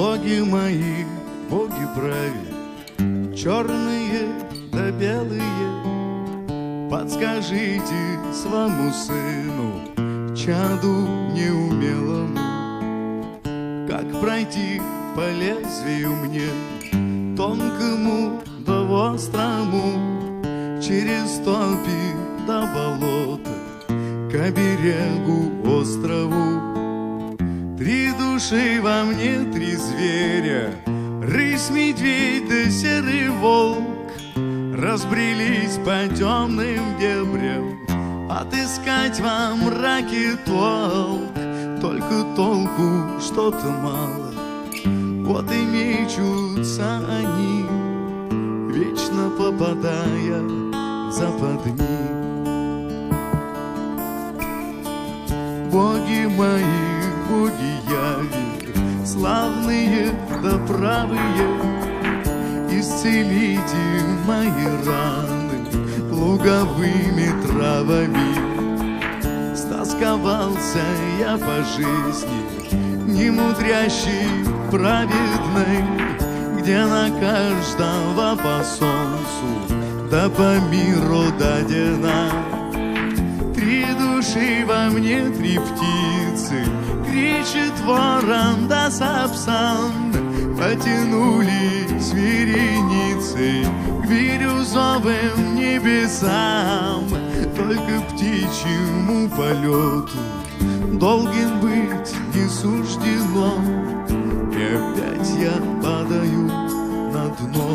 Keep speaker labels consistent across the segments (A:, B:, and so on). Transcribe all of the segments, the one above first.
A: Боги мои, боги праве, черные да белые, подскажите своему сыну, чаду неумелому, как пройти по лезвию мне, тонкому да острому, через топи до болота, к берегу острову. Три души во мне, три зверя, рысь, медведь да серый волк, разбрелись по темным дебрям, отыскать во мраке толк. Только толку что-то мало, вот и мечутся они, вечно попадая в западни. Боги мои, боги яви, славные да правые, исцелите мои раны луговыми травами. Стосковался я по жизни, немудрящей, праведной, где на каждого по солнцу да по миру дадена. Три души во мне, три птицы, кричит ворон да сапсан, потянулись вереницей к бирюзовым небесам. Только птичьему полету долгим быть не суждено, и опять я падаю на дно.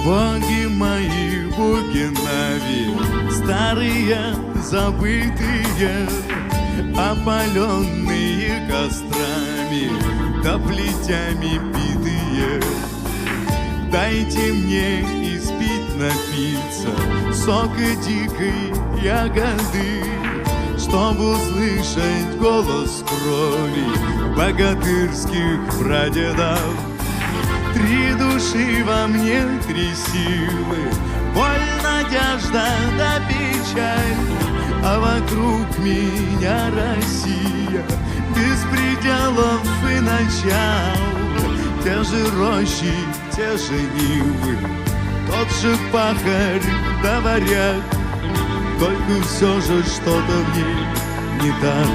A: Боги мои, боги Нави, старые, забытые, опаленные кострами да плетями битые. Дайте мне испить, напиться сока дикой ягоды, чтоб услышать голос крови богатырских прадедов. Три души во мне, три силы, боль, надежда да печаль, а вокруг меня Россия, без пределов и начал. Те же рощи, те же нивы, тот же пахарь да варяг, только все же что-то в ней не так.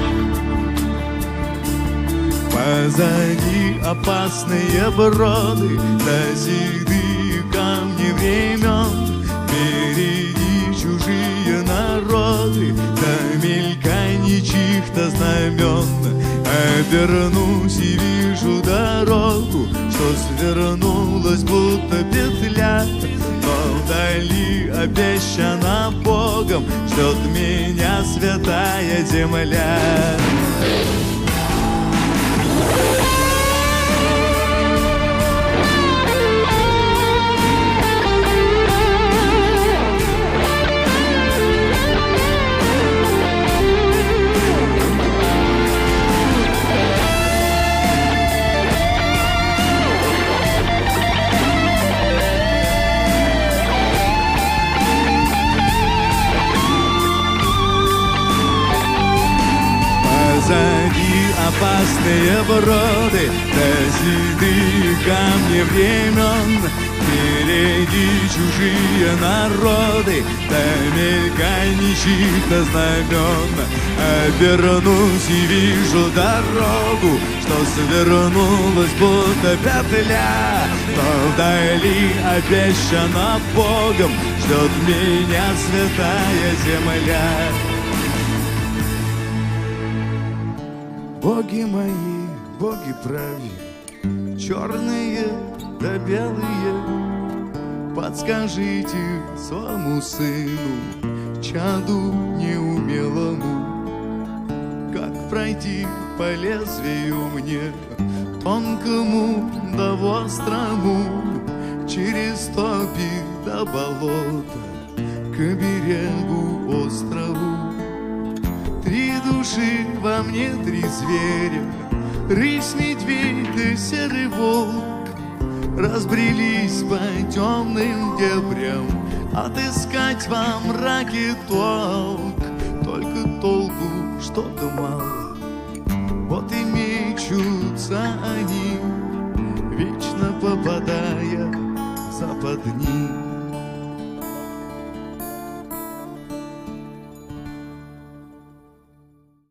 A: Позади опасные броды, да седые камни времен, впереди чужие народы, да мельканье чьих-то знамен. Обернусь и вижу дорогу, что свернулась будто петля, но вдали обещана Богом ждет меня святая земля. Позади опасные броды, да седые камни времен, впереди чужие народы, да мельканье чьих-то знамен. Обернусь и вижу дорогу, что свернулась будто петля, но вдали обещана Богом ждет меня святая земля. Боги мои, боги праве, черные да белые, подскажите своему сыну, чаду неумелому, как пройти по лезвию мне, тонкому да острому, через топи до болота, к берегу острову. Три души во мне, три зверя, рысь, медведь да серый волк, разбрелись по темным дебрям, отыскать во мраке толк, только толку что-то мало. Вот и